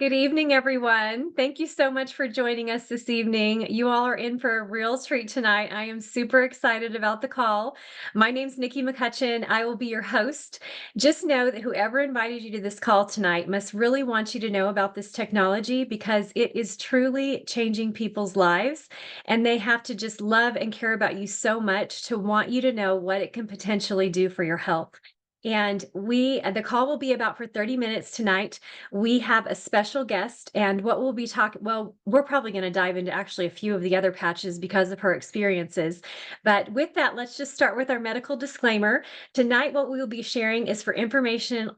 Good evening, everyone. Thank you so much for joining us this evening. You all are in for a real treat tonight. I am super excited about the call. My name's Nikki McCutchen. I will be your host. Just know that whoever invited you to this call tonight must really want you to know about this technology because it is truly changing people's lives. And they have to just love and care about you so much to want you to know what it can potentially do for your health. And the call will be about for 30 minutes tonight. We have a special guest, and what we'll be talking well, we're probably going to dive into actually a few of the other patches because of her experiences. But with that, let's just start with our medical disclaimer. Tonight, what we will be sharing is for informational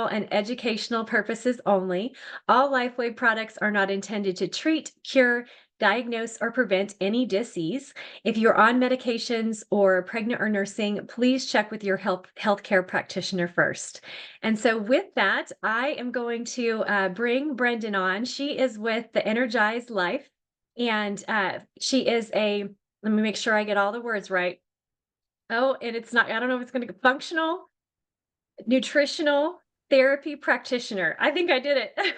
and educational purposes only. All LifeWave products are not intended to treat, cure, diagnose, or prevent any disease. If you're on medications or pregnant or nursing, please check with your healthcare practitioner first. And so with that, I am going to bring Brendon on. She is with the Energized Life, and she is let me make sure I get all the words right. Oh, and it's not, I don't know if it's going to functional nutritional therapy practitioner. I think I did it.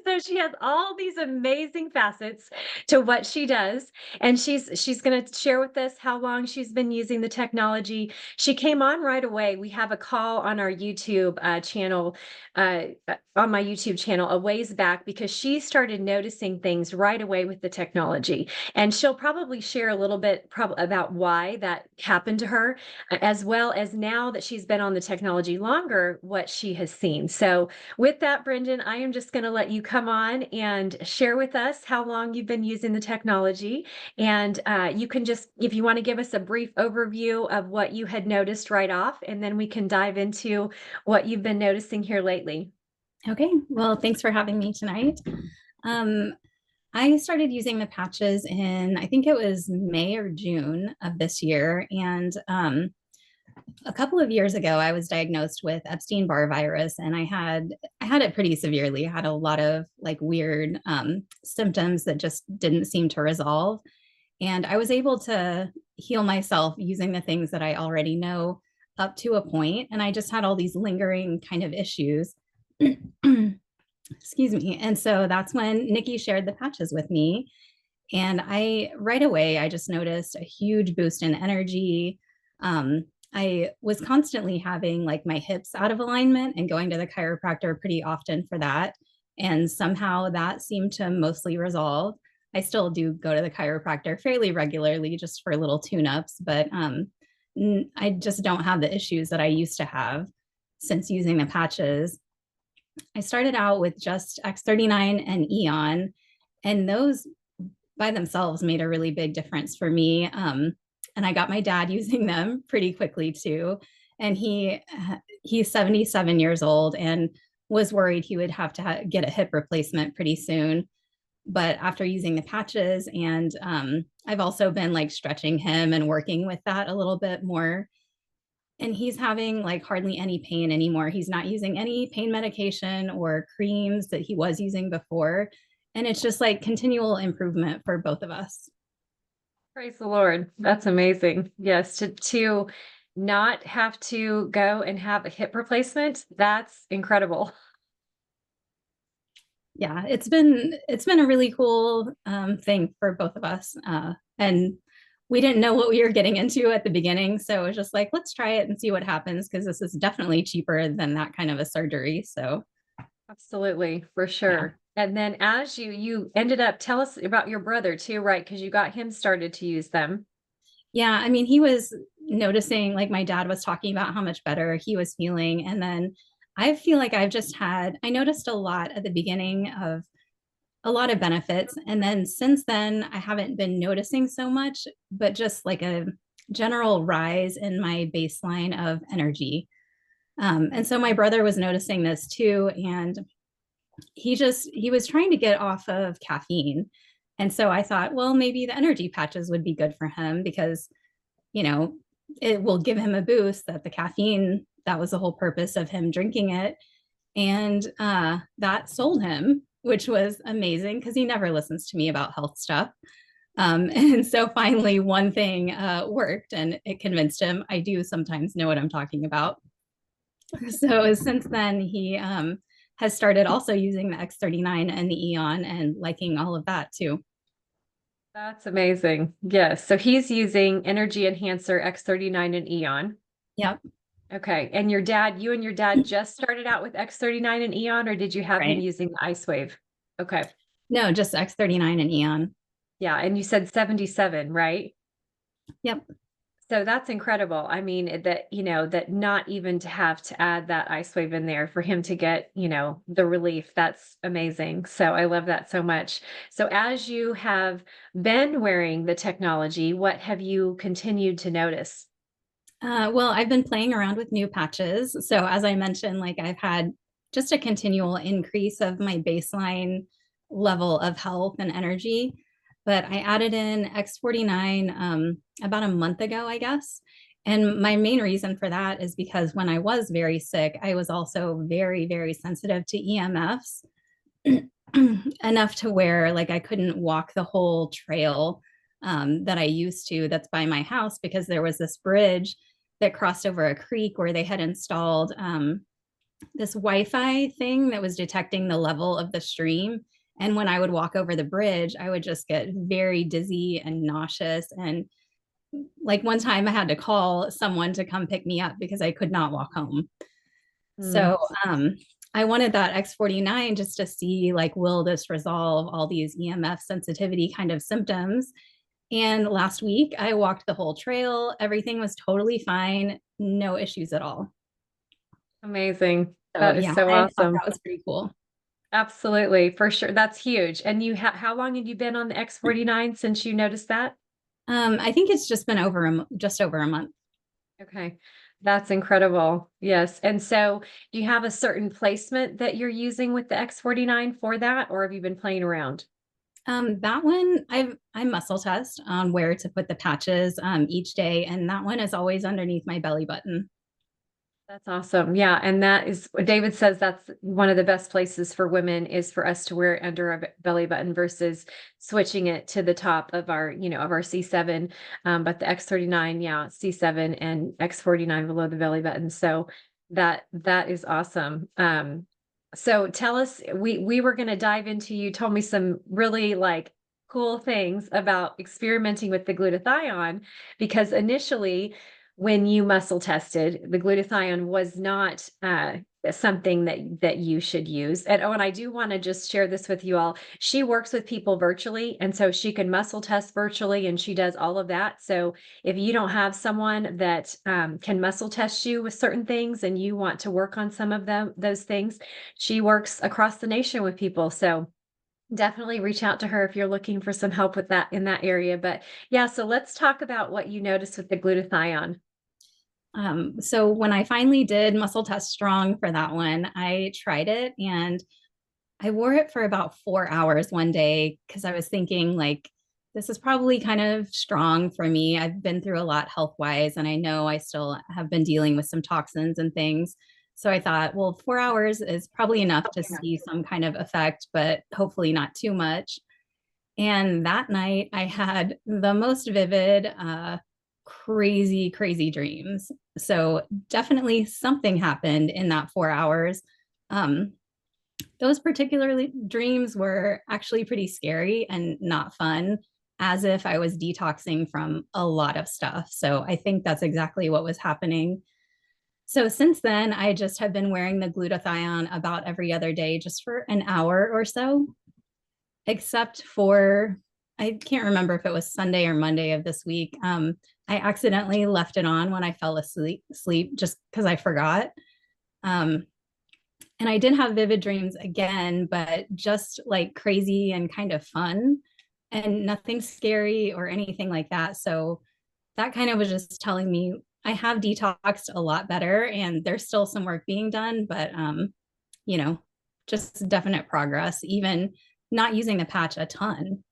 So she has all these amazing facets to what she does, and she's going to share with us how long she's been using the technology. She came on right away. We have a call on our YouTube channel, on my YouTube channel a ways back because she started noticing things right away with the technology, and she'll probably share a little bit about why that happened to her, as well as now that she's been on the technology longer, what she has seen. So with that, Brendon, I am just going to let you come on and share with us how long you've been using the technology. And you can just, if you want to give us a brief overview of what you had noticed right off, and then we can dive into what you've been noticing here lately. Okay, well, thanks for having me tonight. I started using the patches in, I think it was May or June of this year. And a couple of years ago, I was diagnosed with Epstein-Barr virus, and I had it pretty severely. I had a lot of like weird symptoms that just didn't seem to resolve. And I was able to heal myself using the things that I already know up to a point, and I just had all these lingering kind of issues. Excuse me. And so that's when Nikki shared the patches with me. And right away, I just noticed a huge boost in energy. I was constantly having like my hips out of alignment and going to the chiropractor pretty often for that. And somehow that seemed to mostly resolve. I still do go to the chiropractor fairly regularly just for little tune-ups, but I just don't have the issues that I used to have since using the patches. I started out with just X39 and Eon, and those by themselves made a really big difference for me. And I got my dad using them pretty quickly too. And he's 77 years old and was worried he would have to get a hip replacement pretty soon. But after using the patches, and I've also been like stretching him and working with that a little bit more, and he's having like hardly any pain anymore. He's not using any pain medication or creams that he was using before. And it's just like continual improvement for both of us. Praise the Lord. That's amazing. Yes, to not have to go and have a hip replacement, that's incredible. Yeah, it's been a really cool thing for both of us. And we didn't know what we were getting into at the beginning. So it was just like, let's try it and see what happens, because this is definitely cheaper than that kind of a surgery. So Absolutely, for yeah. sure. And then as you ended up, tell us about your brother too, right? Because you got him started to use them. Yeah, I mean, he was noticing, like my dad was talking about how much better he was feeling. And then I feel like I noticed a lot at the beginning of a lot of benefits. And then since then, I haven't been noticing so much, but just like a general rise in my baseline of energy. And so my brother was noticing this too. And he was trying to get off of caffeine. And so I thought, well, maybe the energy patches would be good for him because, you know, it will give him a boost. That the caffeine, that was the whole purpose of him drinking it. And that sold him, which was amazing because he never listens to me about health stuff. And so finally, one thing worked and it convinced him I do sometimes know what I'm talking about. So since then, he has started also using the X39 and the Eon and liking all of that too. That's amazing. Yes. So he's using Energy Enhancer X39 and Eon. Yep. Okay. And you and your dad just started out with X39 and Eon, or did you have him Right. using the Ice Wave? Okay. No, just X39 and Eon. Yeah. And you said 77, right? Yep. So that's incredible. I mean, that, that not even to have to add that ice wave in there for him to get, the relief. That's amazing. So I love that so much. So as you have been wearing the technology, what have you continued to notice? Well, I've been playing around with new patches. So as I mentioned, like I've had just a continual increase of my baseline level of health and energy. But I added in X49 about a month ago, I guess. And my main reason for that is because when I was very sick, I was also very, very sensitive to EMFs enough to where like I couldn't walk the whole trail that I used to that's by my house because there was this bridge that crossed over a creek where they had installed this Wi-Fi thing that was detecting the level of the stream. And when I would walk over the bridge, I would just get very dizzy and nauseous. And like one time I had to call someone to come pick me up because I could not walk home. Mm, So I wanted that X49 just to see like, will this resolve all these EMF sensitivity kind of symptoms? And last week I walked the whole trail. Everything was totally fine. No issues at all. amazing. So That is yeah, so I thought awesome. that was pretty cool. Absolutely, for sure. That's huge. And how long have you been on the X49 since you noticed that? I think it's just been just over a month. Okay. That's incredible. Yes. And so do you have a certain placement that you're using with the X49 for that, or have you been playing around? That one I muscle test on where to put the patches each day, and that one is always underneath my belly button. That's awesome. Yeah. And that is what David says, that's one of the best places for women is for us to wear it under our belly button versus switching it to the top of our C7. But the X39, yeah, C7 and X49 below the belly button. So that is awesome. So tell us, we were going to dive into, you told me some really like cool things about experimenting with the glutathione because initially when you muscle tested, the glutathione was not something that you should use. And oh, and I do want to just share this with you all. She works with people virtually, and so she can muscle test virtually, and she does all of that. So if you don't have someone that can muscle test you with certain things, and you want to work on some of those things, she works across the nation with people. So definitely reach out to her if you're looking for some help with that in that area. But yeah, so let's talk about what you noticed with the glutathione. So when I finally did muscle test strong for that one, I tried it and I wore it for about 4 hours one day because I was thinking like this is probably kind of strong for me. I've been through a lot health wise, and I know I still have been dealing with some toxins and things. So I thought, well, 4 hours is probably enough to see some kind of effect, but hopefully not too much. And that night, I had the most vivid, crazy, crazy dreams. So definitely something happened in that 4 hours. Um, those particular dreams were actually pretty scary and not fun, as if I was detoxing from a lot of stuff. So I think that's exactly what was happening. So since then, I just have been wearing the glutathione about every other day, just for an hour or so, except for I can't remember if it was Sunday or Monday of this week. I accidentally left it on when I fell asleep just because I forgot. Um, and I did have vivid dreams again, but just like crazy and kind of fun and nothing scary or anything like that. So that kind of was just telling me I have detoxed a lot better and there's still some work being done, but you know, just definite progress, even not using the patch a ton.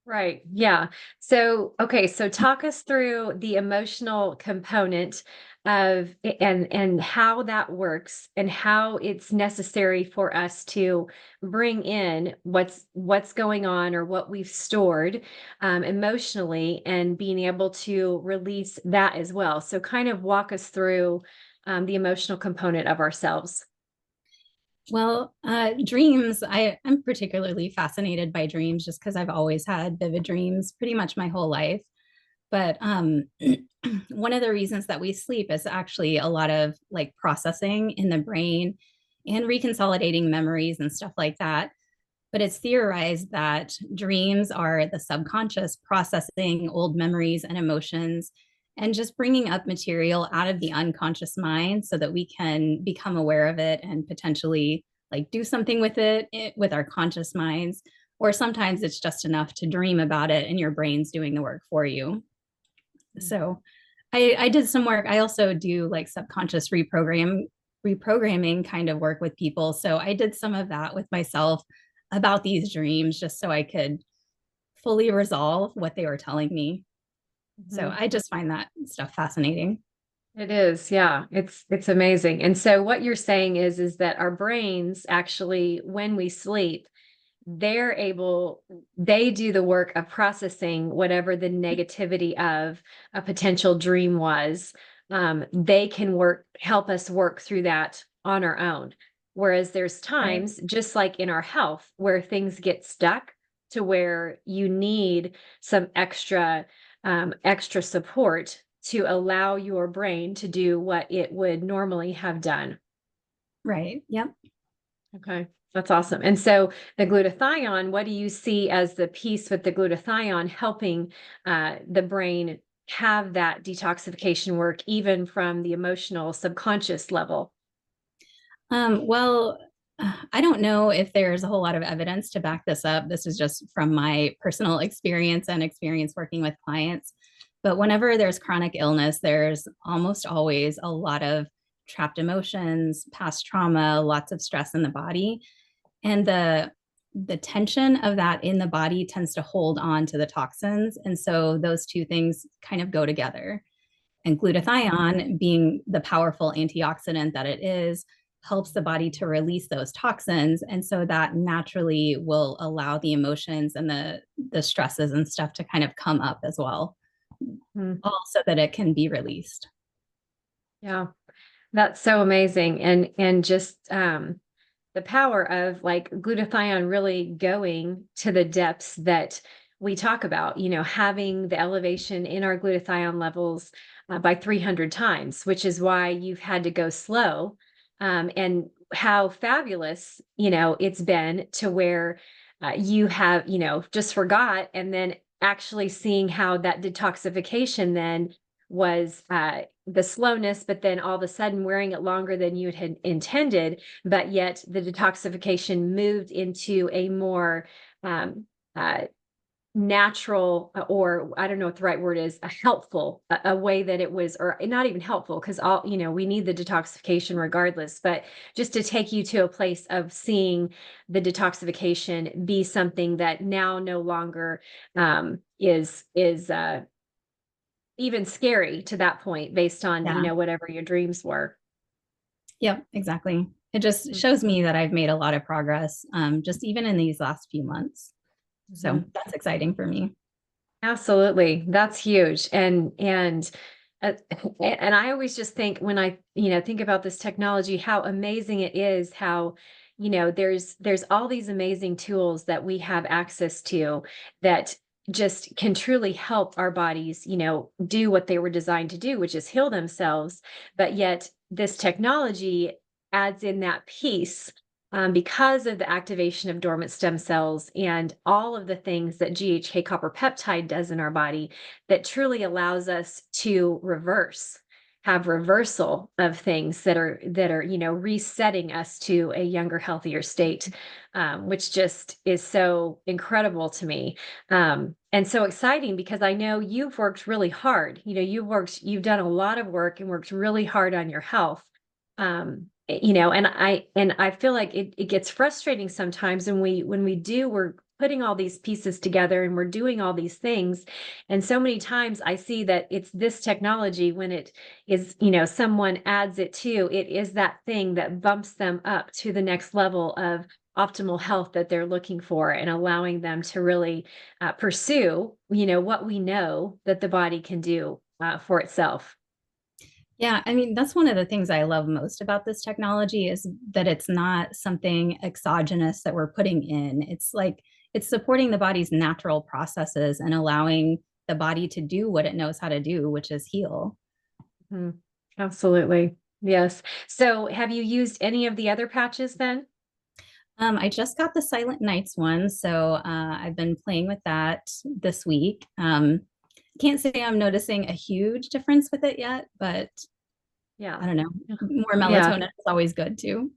Right. Yeah. So, okay. So talk us through the emotional component and how that works and how it's necessary for us to bring in what's going on or what we've stored emotionally and being able to release that as well. So kind of walk us through the emotional component of ourselves. Dreams, I'm particularly fascinated by dreams just because I've always had vivid dreams pretty much my whole life. But one of the reasons that we sleep is actually a lot of like processing in the brain and reconsolidating memories and stuff like that. But it's theorized that dreams are the subconscious processing old memories and emotions and just bringing up material out of the unconscious mind so that we can become aware of it and potentially like do something with it with our conscious minds. Or sometimes it's just enough to dream about it and your brain's doing the work for you. So I did some work. I also do like subconscious reprogramming kind of work with people. So I did some of that with myself about these dreams just so I could fully resolve what they were telling me. So Mhm. I just find that stuff fascinating. It is, yeah. It's amazing. And so what you're saying is that our brains actually, when we sleep, they do the work of processing whatever the negativity of a potential dream was. They can help us work through that on our own. Whereas there's Right. times, just like in our health, where things get stuck to where you need some extra support to allow your brain to do what it would normally have done. Right. Yep. Okay, that's awesome. And so the glutathione, what do you see as the piece with the glutathione helping the brain have that detoxification work, even from the emotional subconscious level? Well, I don't know if there's a whole lot of evidence to back this up. This is just from my personal experience and experience working with clients. But whenever there's chronic illness, there's almost always a lot of trapped emotions, past trauma, lots of stress in the body. And the tension of that in the body tends to hold on to the toxins. And so those two things kind of go together. And glutathione, being the powerful antioxidant that it is, helps the body to release those toxins. And so that naturally will allow the emotions and the stresses and stuff to kind of come up as well, Mm, all so that it can be released. yeah, that's so amazing. And just the power of like glutathione really going to the depths that we talk about, having the elevation in our glutathione levels by 300 times, which is why you've had to go slow. And how fabulous, it's been to where you have, just forgot. And then actually seeing how that detoxification then was the slowness, but then all of a sudden wearing it longer than you had intended, but yet the detoxification moved into a more um, uh, natural, or I don't know what the right word is, a helpful, a way that it was, or not even helpful, because we need the detoxification regardless, but just to take you to a place of seeing the detoxification be something that now no longer is even scary to that point based on, Yeah. whatever your dreams were. Yep, exactly. It just shows me that I've made a lot of progress, just even in these last few months. So Mhm. that's exciting for me. Absolutely. That's huge. Uh, and I always just think when I, think about this technology, how amazing it is, how, there's all these amazing tools that we have access to that just can truly help our bodies, do what they were designed to do, which is heal themselves. But yet this technology adds in that piece, because of the activation of dormant stem cells and all of the things that GHK copper peptide does in our body, that truly allows us to have reversal of things that are resetting us to a younger, healthier state, which just is so incredible to me, and so exciting because I know you've worked really hard. You've done a lot of work and worked really hard on your health. And I feel like it gets frustrating sometimes we're putting all these pieces together and we're doing all these things. And so many times I see that it's this technology when it is, someone adds it to, it is that thing that bumps them up to the next level of optimal health that they're looking for, and allowing them to really pursue, what we know that the body can do for itself. Yeah, I mean, that's one of the things I love most about this technology is that it's not something exogenous that we're putting in. It's like it's supporting the body's natural processes and allowing the body to do what it knows how to do, which is heal. Mhm. Absolutely. Yes. So have you used any of the other patches then? I just got the Silent Nights one, so I've been playing with that this week. Can't say I'm noticing a huge difference with it yet, but Yeah. I don't know. Yeah. More Yeah. melatonin is always good too.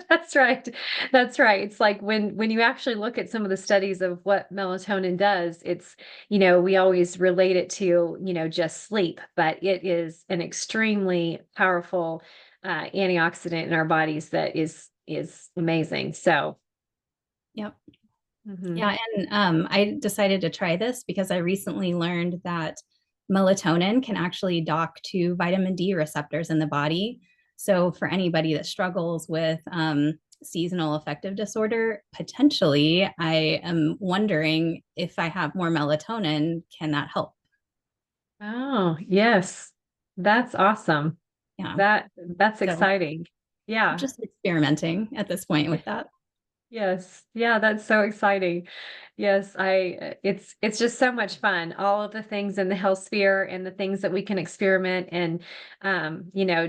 That's right. That's right. It's like when you actually look at some of the studies of what melatonin does, it's, we always relate it to, just sleep, but it is an extremely powerful antioxidant in our bodies that is amazing. So, Yep. mhm. Yeah, and I decided to try this because I recently learned that melatonin can actually dock to vitamin D receptors in the body. So, for anybody that struggles with seasonal affective disorder, potentially, I am wondering if I have more melatonin, can that help? Oh, yes. That's awesome. Yeah. That's So, exciting. Yeah. just experimenting at this point with that. Yes. Yeah, that's so exciting. Yes, it's just so much fun. All of the things in the health sphere and the things that we can experiment and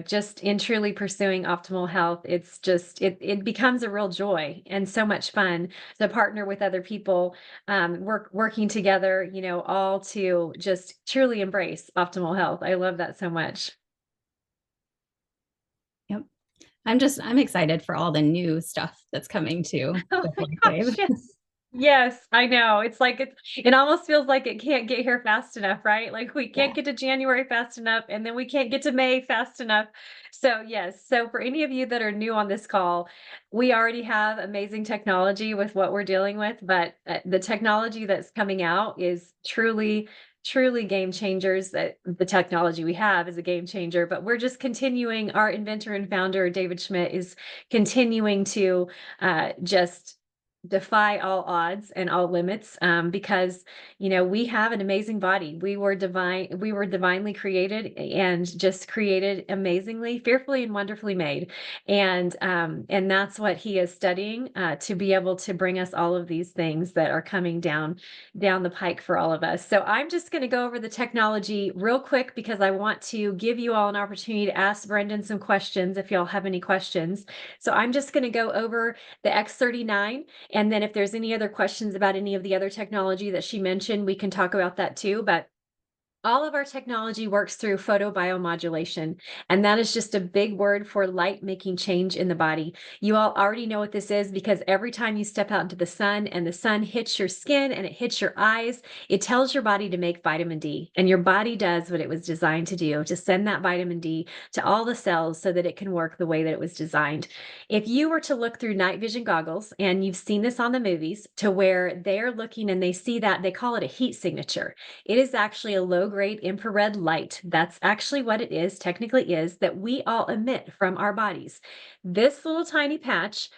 just in truly pursuing optimal health, it's just it becomes a real joy and so much fun to partner with other people, working together, all to just truly embrace optimal health. I love that so much. Yep. I'm excited for all the new stuff that's coming too Oh with my Wave. gosh, yes. Yes, I know. It's like it almost feels like it can't get here fast enough, right? Like we Yeah. can't get to January fast enough, and then we can't get to May fast enough. So, yes. So for any of you that are new on this call, we already have amazing technology with what we're dealing with, but the technology that's coming out is truly game changers. That the technology we have is a game changer, but we're just continuing. Our inventor and founder David Schmidt is continuing to just defy all odds and all limits, because we have an amazing body. We were divinely created and just created amazingly, fearfully and wonderfully made. And that's what he is studying, to be able to bring us all of these things that are coming down the pike for all of us. So I'm just going to go over the technology real quick because I want to give you all an opportunity to ask Brendon some questions if y'all have any questions. So I'm just going to go over the X39, and then if there's any other questions about any of the other technology that she mentioned, we can talk about that too. But all of our technology works through photobiomodulation, and that is just a big word for light making change in the body. You all already know what this is because every time you step out into the sun and the sun hits your skin and it hits your eyes, it tells your body to make vitamin D. And your body does what it was designed to do, to send that vitamin D to all the cells so that it can work the way that it was designed. If you were to look through night vision goggles, and you've seen this on the movies, to where they're looking and they see that, they call it a heat signature. It is actually a low grade infrared light. That's actually what it is, technically is, that we all emit from our bodies. This little tiny patch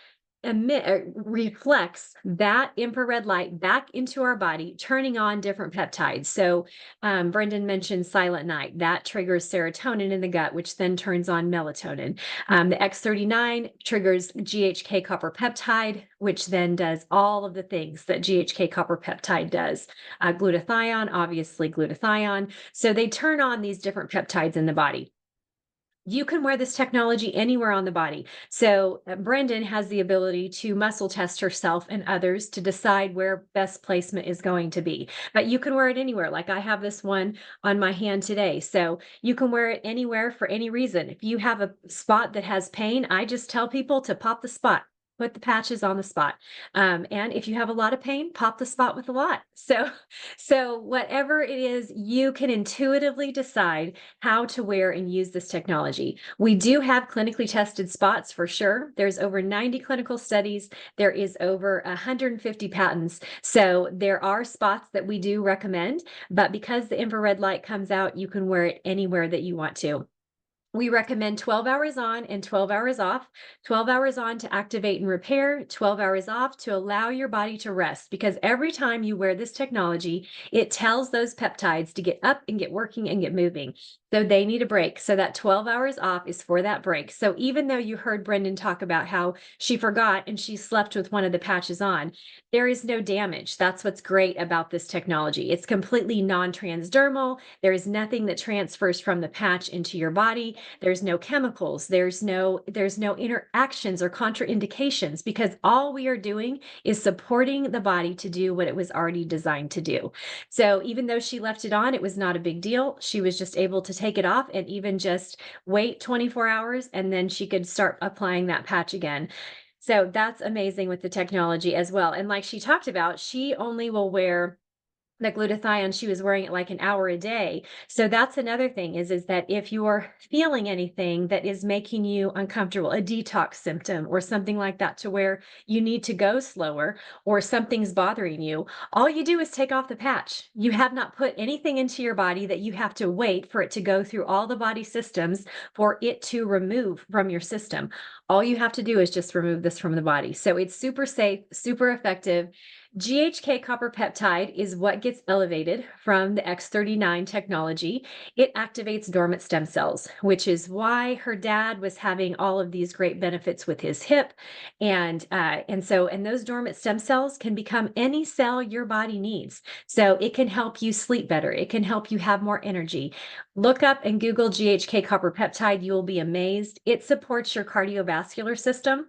reflects that infrared light back into our body, turning on different peptides. So, Brendan mentioned Silent Night. That triggers serotonin in the gut, which then turns on melatonin. The X39 triggers GHK copper peptide, which then does all of the things that GHK copper peptide does. Glutathione, obviously glutathione. So they turn on these different peptides in the body. You can wear this technology anywhere on the body. So, Brendon has the ability to muscle test herself and others to decide where best placement is going to be. But you can wear it anywhere. Like I have this one on my hand today. So, you can wear it anywhere for any reason. If you have a spot that has pain, I just tell people to pop the spot. Put the patches on the spot. And if you have a lot of pain, pop the spot with a lot. So whatever it is, you can intuitively decide how to wear and use this technology. We do have clinically tested spots for sure. There's over 90 clinical studies. There is over 150 patents. So there are spots that we do recommend, but because the infrared light comes out, you can wear it anywhere that you want to. We recommend 12 hours on and 12 hours off. 12 hours on to activate and repair, 12 hours off to allow your body to rest. Because every time you wear this technology, it tells those peptides to get up and get working and get moving. So they need a break. So that 12 hours off is for that break. So even though you heard Brendon talk about how she forgot and she slept with one of the patches on, there is no damage. That's what's great about this technology. It's completely non-transdermal. There is nothing that transfers from the patch into your body. There's no chemicals. There's no interactions or contraindications, because all we are doing is supporting the body to do what it was already designed to do. So even though she left it on, it was not a big deal. She was just able to take it off and even just wait 24 hours, and then she could start applying that patch again. So that's amazing with the technology as well. And like she talked about, she only will wear the glutathione. She was wearing it like an hour a day. So that's another thing is that if you're feeling anything that is making you uncomfortable, a detox symptom or something like that, to where you need to go slower or something's bothering you, all you do is take off the patch. You have not put anything into your body that you have to wait for it to go through all the body systems for it to remove from your system. All you have to do is just remove this from the body. So it's super safe, super effective. GHK copper peptide is what gets elevated from the X39 technology. It activates dormant stem cells, which is why her dad was having all of these great benefits with his hip. And those dormant stem cells can become any cell your body needs. So it can help you sleep better. It can help you have more energy. Look up and Google GHK copper peptide. You will be amazed. It supports your cardiovascular system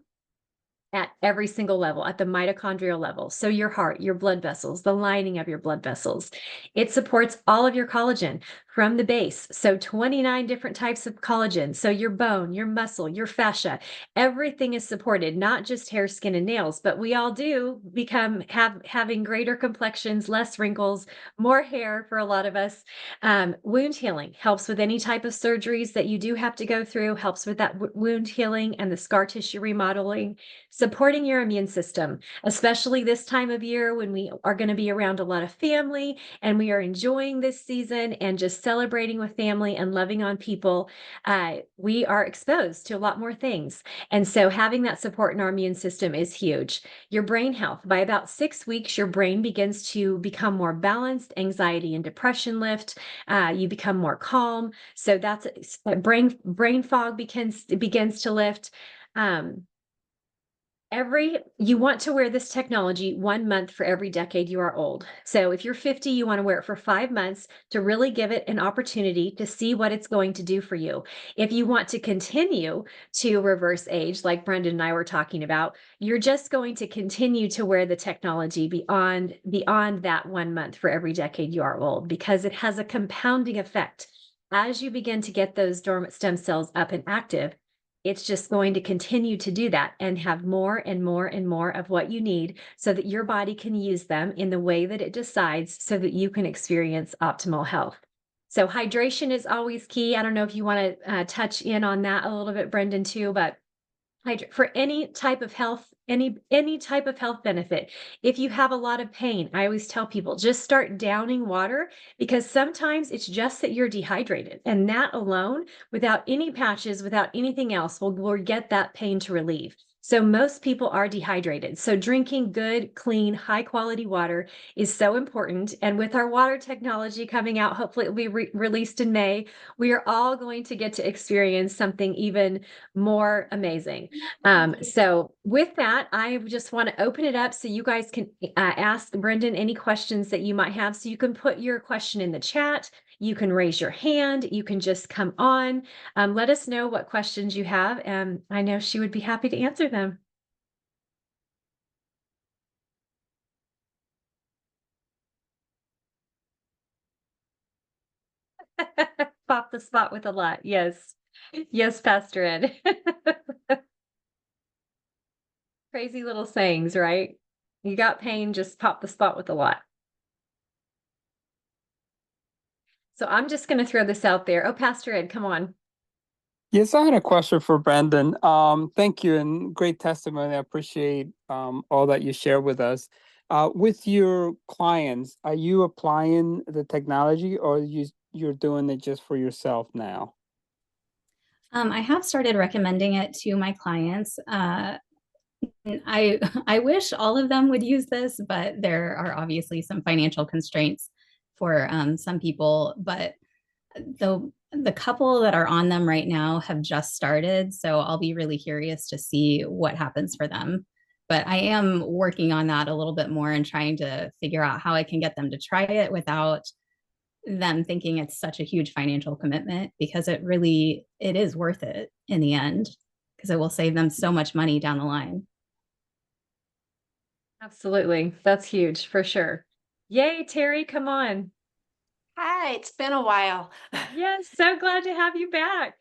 at every single level, at the mitochondrial level. So your heart, your blood vessels, the lining of your blood vessels. It supports all of your collagen from the base. So 29 different types of collagen. So your bone, your muscle, your fascia, everything is supported, not just hair, skin, and nails, but we all do having greater complexions, less wrinkles, more hair for a lot of us. Wound healing helps with any type of surgeries that you do have to go through, helps with that wound healing and the scar tissue remodeling. Supporting your immune system, especially this time of year when we are going to be around a lot of family and we are enjoying this season and just celebrating with family and loving on people. We are exposed to a lot more things. And so having that support in our immune system is huge. Your brain health, by about 6 weeks, your brain begins to become more balanced, anxiety and depression lift. You become more calm. So that's brain fog begins to lift. Um, You want to wear this technology 1 month for every decade you are old. So if you're 50, you want to wear it for 5 months to really give it an opportunity to see what it's going to do for you. If you want to continue to reverse age, like Brendon and I were talking about, you're just going to continue to wear the technology beyond that 1 month for every decade you are old, because it has a compounding effect. As you begin to get those dormant stem cells up and active, it's just going to continue to do that and have more and more and more of what you need so that your body can use them in the way that it decides so that you can experience optimal health. So hydration is always key. I don't know if you want to touch in on that a little bit, Brendon, too, but for any type of health, any type of health benefit. If you have a lot of pain, I always tell people just start downing water, because sometimes it's just that you're dehydrated, and that alone, without any patches, without anything else, will get that pain to relieve. So most people are dehydrated. So drinking good, clean, high quality water is so important. And with our water technology coming out, hopefully it'll be released in May, we are all going to get to experience something even more amazing. So with that, I just want to open it up so you guys can ask Brendon any questions that you might have. So you can put your question in the chat. You can raise your hand. You can just come on. Let us know what questions you have, and I know she would be happy to answer them. Pop the spot with a lot. Yes. Yes, Pastor Ed. Crazy little sayings, right? You got pain, just pop the spot with a lot. So I'm just going to throw this out there. Oh, Pastor Ed, come on. Yes, I had a question for Brendon. Thank you, and great testimony. I appreciate all that you share with us. With your clients, are you applying the technology, or you're doing it just for yourself now? I have started recommending it to my clients. I wish all of them would use this, but there are obviously some financial constraints for some people. But the couple that are on them right now have just started, so I'll be really curious to see what happens for them. But I am working on that a little bit more and trying to figure out how I can get them to try it without them thinking it's such a huge financial commitment, because it is worth it in the end, because it will save them so much money down the line. Absolutely. That's huge for sure. Yay, Teri, come on. Hi, it's been a while. Yes, so glad to have you back.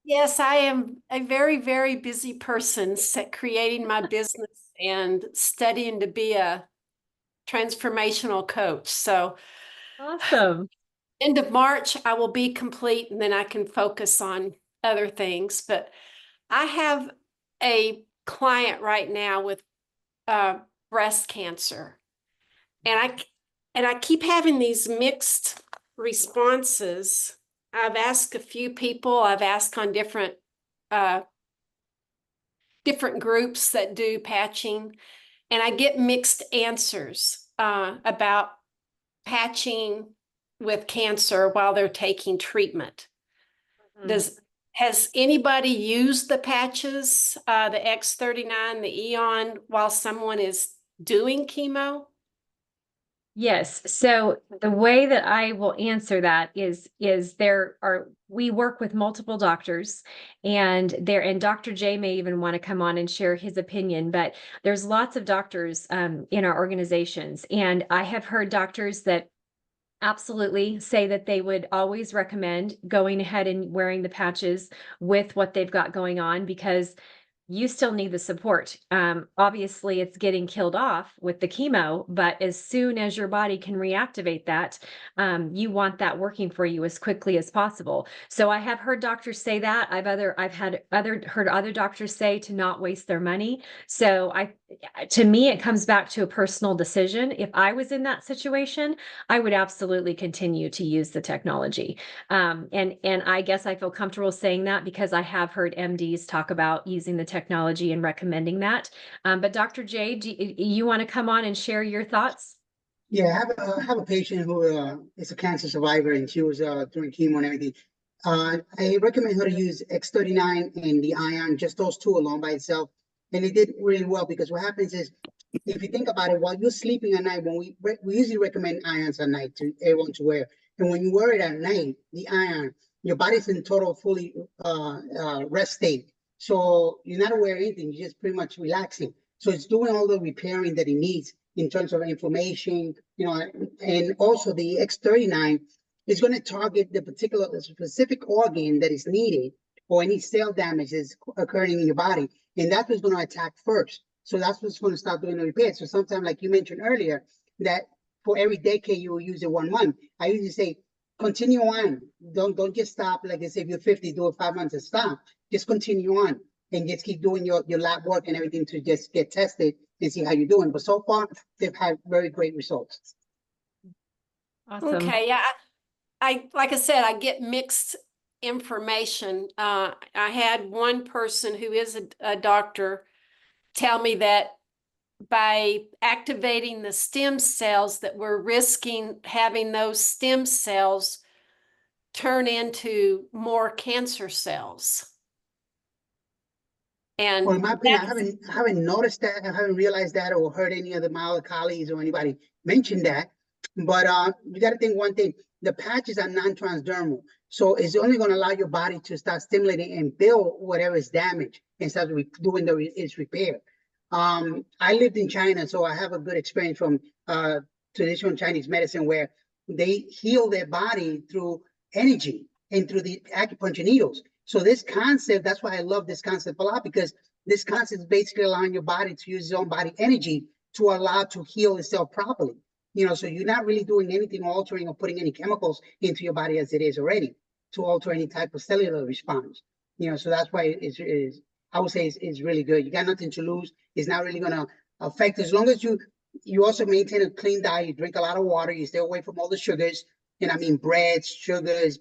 Yes, I am a very, very busy person creating my business and studying to be a transformational coach. So Awesome. end of March, I will be complete and then I can focus on other things. But I have a client right now with breast cancer. And I keep having these mixed responses. I've asked a few people, I've asked on different groups that do patching, and I get mixed answers about patching with cancer while they're taking treatment. Has anybody used the patches, the X39, the Eon, while someone is doing chemo? Yes. So the way that I will answer that is we work with multiple doctors, and Dr. J may even want to come on and share his opinion, but there's lots of doctors in our organizations, and I have heard doctors that absolutely say that they would always recommend going ahead and wearing the patches with what they've got going on, because you still need the support. Obviously, it's getting killed off with the chemo, but as soon as your body can reactivate that, you want that working for you as quickly as possible. So I have heard doctors say that. I've heard other doctors say to not waste their money. So to me, it comes back to a personal decision. If I was in that situation, I would absolutely continue to use the technology. And I guess I feel comfortable saying that because I have heard MDs talk about using the technology and recommending that. But Dr. J, do you want to come on and share your thoughts? Yeah, I have a patient who is a cancer survivor, and she was doing chemo and everything. I recommend her to use X39 and the ion, just those two alone by itself, and it did really well, because what happens is, if you think about it, while you're sleeping at night, when we usually recommend ions at night to everyone to wear, and when you wear it at night, the ion, your body's in total fully rest state, so you're not aware of anything. You're just pretty much relaxing. So it's doing all the repairing that it needs in terms of inflammation, and also the X39 is going to target the specific organ that is needed, or any cell damage is occurring in your body, and that's what's going to attack first. So that's what's going to start doing the repair. So sometimes, like you mentioned earlier, that for every decade you will use it 1 month. I usually say continue on. Don't just stop. Like I say, if you're 50, do it 5 months and stop. Just continue on and just keep doing your lab work and everything to just get tested and see how you're doing. But so far, they've had very great results. Awesome. Okay, yeah. I like I said, I get mixed information. I had one person who is a doctor tell me that by activating the stem cells, that we're risking having those stem cells turn into more cancer cells. And well, in my opinion, I haven't noticed that. I haven't realized that or heard any of my other colleagues or anybody mention that. But you got to think one thing: the patches are non-transdermal, so it's only going to allow your body to start stimulating and build whatever is damaged instead of doing its repair. I lived in China, so I have a good experience from traditional Chinese medicine, where they heal their body through energy and through the acupuncture needles. So this concept, that's why I love this concept a lot, because this concept is basically allowing your body to use its own body energy to allow to heal itself properly. So you're not really doing anything altering or putting any chemicals into your body as it is already to alter any type of cellular response. So that's why I would say it's really good. You got nothing to lose. It's not really going to affect, as long as you also maintain a clean diet. You drink a lot of water. You stay away from all the sugars. And I mean breads, sugars,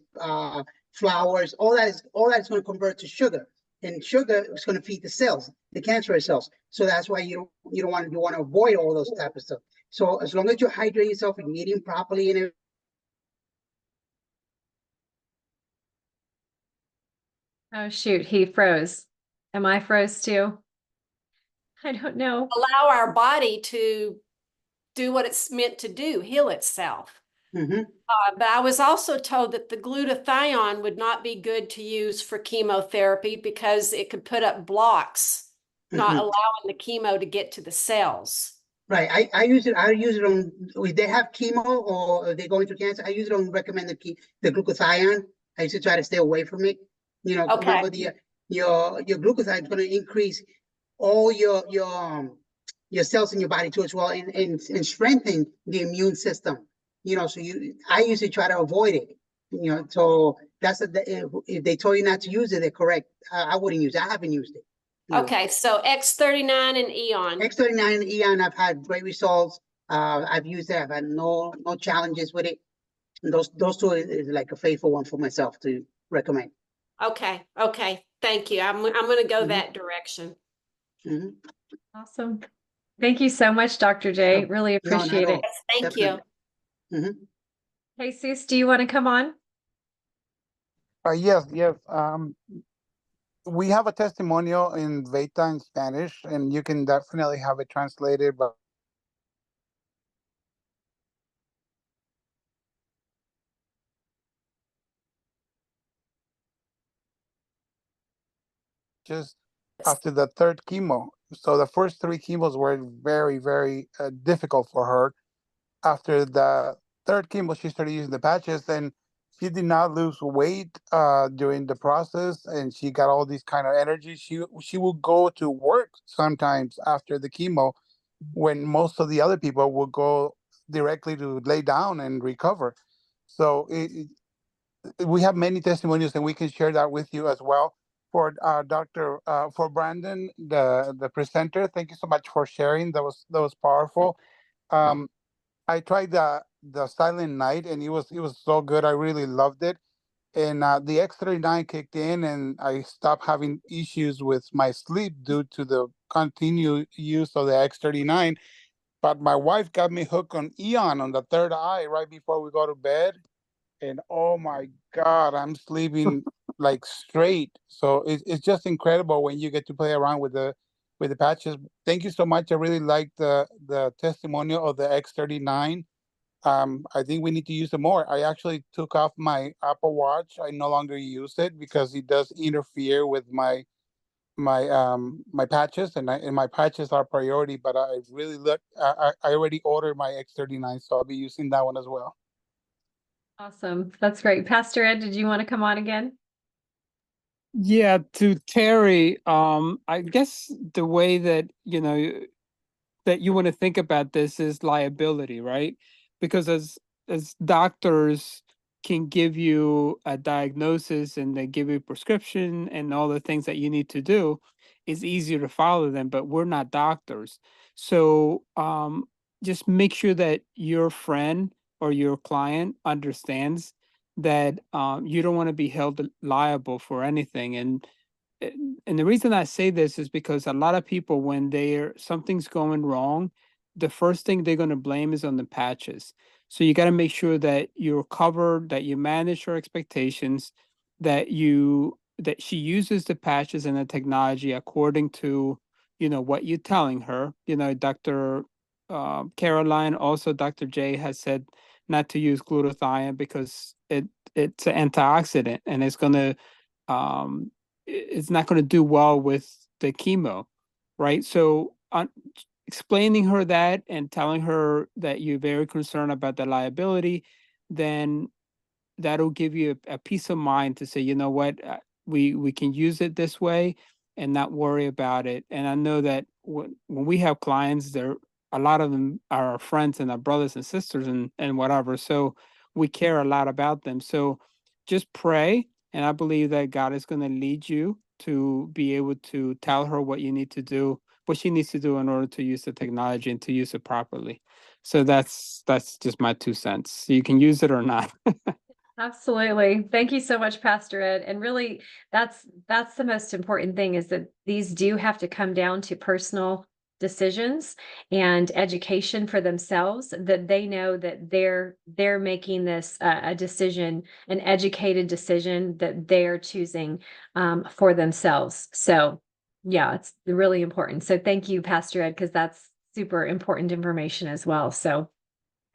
flours, all that is going to convert to sugar, and sugar is going to feed the cells, the cancerous cells. So that's why you want to avoid all those type of stuff. So as long as you hydrate yourself and eating properly and Oh, shoot, he froze. Am I froze too? I don't know. allow our body to do what it's meant to do, heal itself. mm-hmm. But I was also told that the glutathione would not be good to use for chemotherapy because it could put up blocks, not allowing the chemo to get to the cells. Right. I use it on, if they have chemo or if they go into cancer, I use it on recommended the glutathione. I used to try to stay away from it. Okay. Remember your glutathione is going to increase all your cells in your body too as well, and strengthen the immune system. So I usually try to avoid it. So that's if they told you not to use it, they're correct. I wouldn't use it. I haven't used it. Okay, so X39 and Eon. X39 and Eon, I've had great results. I've used it. I've had no challenges with it. And those two is like a faithful one for myself to recommend. Okay. Thank you. I'm going to go that direction. Mm-hmm. Awesome. Thank you so much, Dr. J. No, Really appreciate it. Yes, thank Definitely. you. Mm-hmm. Jesus, do you want to come on? Yes. We have a testimonial in Veta in Spanish, and you can definitely have it translated. But just after the third chemo, so the first three chemos were very, very difficult for her. After the third chemo, she started using the patches, and she did not lose weight during the process, and she got all these kind of energy. She would go to work sometimes after the chemo, when most of the other people would go directly to lay down and recover. So we have many testimonials, and we can share that with you as well. For for Brendon, the presenter, thank you so much for sharing. That was powerful. I tried the Silent Night, and it was so good. I really loved it. And the X39 kicked in, and I stopped having issues with my sleep due to the continued use of the X39. But my wife got me hooked on Eon on the third eye right before we go to bed. And oh my God, I'm sleeping like straight. So it's just incredible when you get to play around with the patches. Thank you so much. I really like the testimonial of the X39. I think we need to use it more. I actually took off my Apple Watch. I no longer use it because it does interfere with my patches, and my patches are priority. But I really I already ordered my X39, so I'll be using that one as well. Awesome. That's great. Pastor Ed, did you want to come on again? Yeah, to Teri, I guess the way that that you want to think about this is liability, right? Because as doctors can give you a diagnosis and they give you a prescription and all the things that you need to do, it's easier to follow them, but we're not doctors. So just make sure that your friend or your client understands that you don't want to be held liable for anything. And the reason I say this is because a lot of people, when something's going wrong, the first thing they're going to blame is on the patches. So you got to make sure that you're covered, that you manage your expectations, that she uses the patches and the technology according to what you're telling her. Dr. Caroline, also Dr. J has said not to use glutathione because it's an antioxidant and it's not going to do well with the chemo, right? So explaining her that and telling her that you're very concerned about the liability, then that'll give you a peace of mind to say, you know what, we can use it this way and not worry about it. And I know that when we have clients, a lot of them are our friends and our brothers and sisters and whatever. So we care a lot about them. So just pray. And I believe that God is going to lead you to be able to tell her what you need to do, what she needs to do in order to use the technology and to use it properly. So that's just my 2 cents. You can use it or not. Absolutely. Thank you so much, Pastor Ed. And really, that's the most important thing is that these do have to come down to personal decisions and education for themselves, that they know that they're making this a decision, an educated decision that they're choosing for themselves. So yeah, it's really important. So thank you, Pastor Ed, because that's super important information as well. So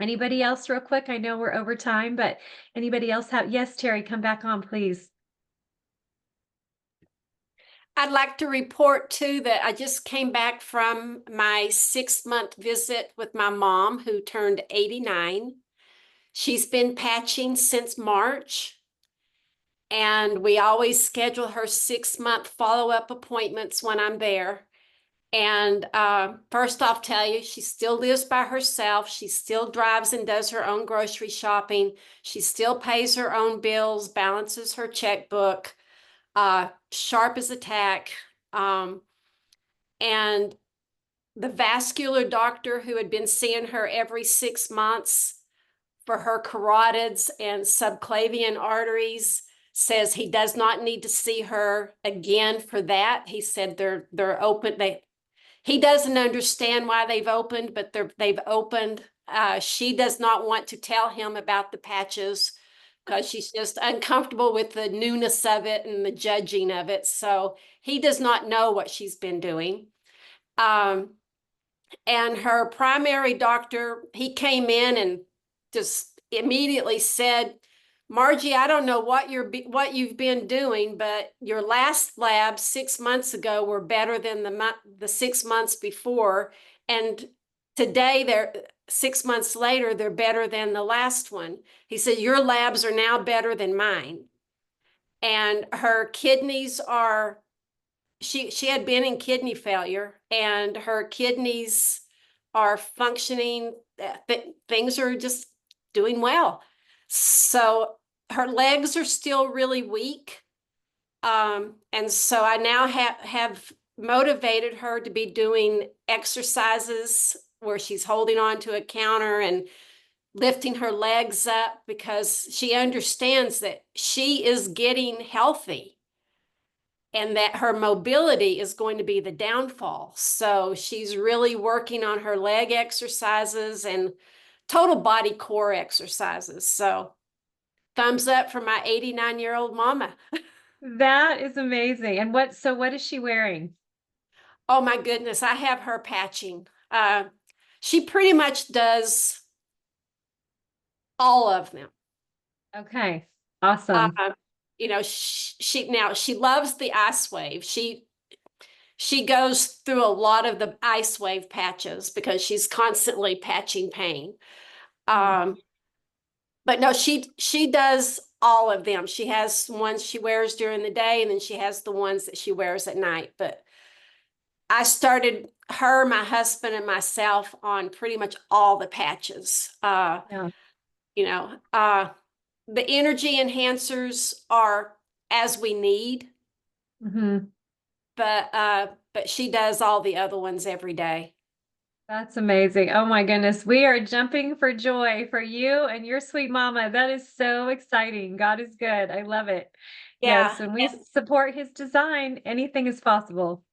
anybody else real quick? I know we're over time, but anybody else have, yes, Teri, come back on, please. I'd like to report too that I just came back from my 6-month visit with my mom who turned 89. She's been patching since March, and we always schedule her 6-month follow-up appointments when I'm there. And first off, tell you, she still lives by herself. She still drives and does her own grocery shopping. She still pays her own bills, balances her checkbook, sharp as a tack. And the vascular doctor who had been seeing her every 6 months for her carotids and subclavian arteries says he does not need to see her again for that. He said they're open. He doesn't understand why they've opened, but they've opened. She does not want to tell him about the patches because she's just uncomfortable with the newness of it and the judging of it. So he does not know what she's been doing. And her primary doctor, he came in and just immediately said, Margie, I don't know what you've been doing, but your last labs 6 months ago were better than the 6 months before, and today they're 6 months later they're better than the last one. He said your labs are now better than mine, and her kidneys are. She had been in kidney failure, and her kidneys are functioning. Things are just doing well. So her legs are still really weak. And so I now have motivated her to be doing exercises where she's holding on to a counter and lifting her legs up because she understands that she is getting healthy and that her mobility is going to be the downfall. So she's really working on her leg exercises and total body core exercises. So thumbs up for my 89-year-old mama. That is amazing. And what is she wearing? Oh my goodness, I have her patching. She pretty much does all of them. Okay, awesome. You know, she loves the ice wave. She goes through a lot of the ice wave patches because she's constantly patching pain. But no, she does all of them. She has ones she wears during the day, and then she has the ones that she wears at night. But I started her, my husband, and myself on pretty much all the patches. Yeah. You know, the energy enhancers are as we need, Mhm. but she does all the other ones every day. That's amazing. Oh my goodness. We are jumping for joy for you and your sweet mama. That is so exciting. God is good. I love it. Yeah. Yes, and we support his design. Anything is possible.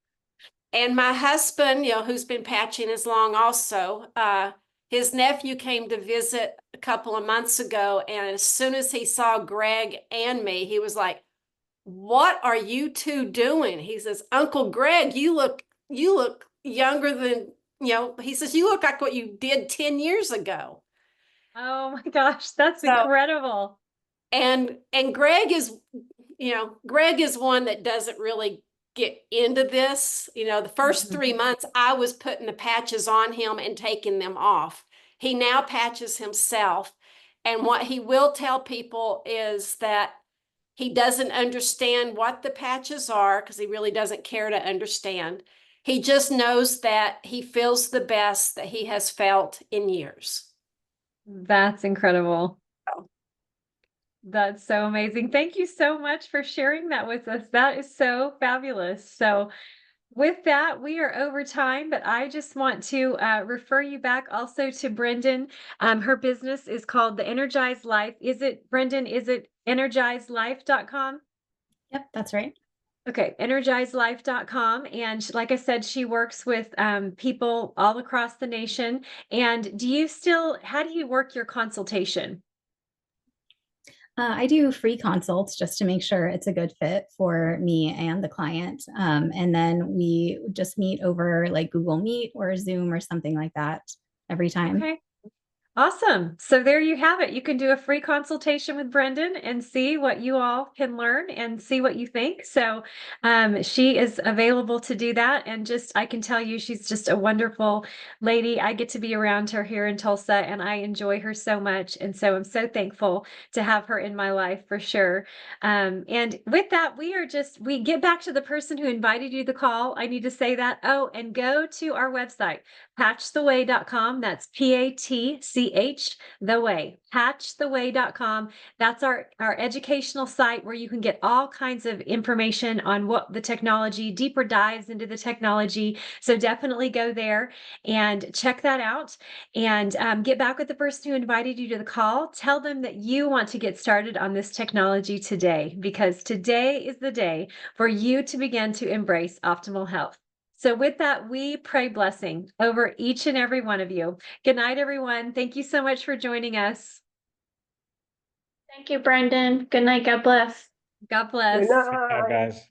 And my husband, you know, who's been patching as long also, his nephew came to visit a couple of months ago, and as soon as he saw Greg and me, he was like, "What are you two doing?" He says, "Uncle Greg, you look younger than, you know," he says, "You look like what you did 10 years ago." Oh my gosh, that's So, incredible. and Greg is, you know, Greg is one that doesn't really get into this. You know, the first 3 months I was putting the patches on him and taking them off. He now patches himself. And what he will tell people is that he doesn't understand what the patches are because he really doesn't care to understand. He just knows that he feels the best that he has felt in years. That's incredible. That's so amazing. Thank you so much for sharing that with us. That is so fabulous. So with that, we are over time, but I just want to refer you back also to Brendon. Her business is called The Energized Life. Is it, Brendon, is it energizedlife.com? Yep, that's right. Okay, energizedlife.com. And like I said, she works with people all across the nation. And how do you work your consultation? I do free consults just to make sure it's a good fit for me and the client. And then we just meet over like Google Meet or Zoom or something like that every time. Okay. Awesome. So there you have it. You can do a free consultation with Brendon and see what you all can learn and see what you think. So she is available to do that. And I can tell you, she's just a wonderful lady. I get to be around her here in Tulsa and I enjoy her so much. And so I'm so thankful to have her in my life for sure. And with that, we get back to the person who invited you to the call. I need to say that. Oh, and go to our website, patchtheway.com. That's PATCH, the way, patchtheway.com. That's our educational site where you can get all kinds of information on what the technology, deeper dives into the technology. So definitely go there and check that out and get back with the person who invited you to the call. Tell them that you want to get started on this technology today, because today is the day for you to begin to embrace optimal health. So with that, we pray blessing over each and every one of you. Good night, everyone. Thank you so much for joining us. Thank you, Brendon. Good night. God bless. God bless. Good night, guys.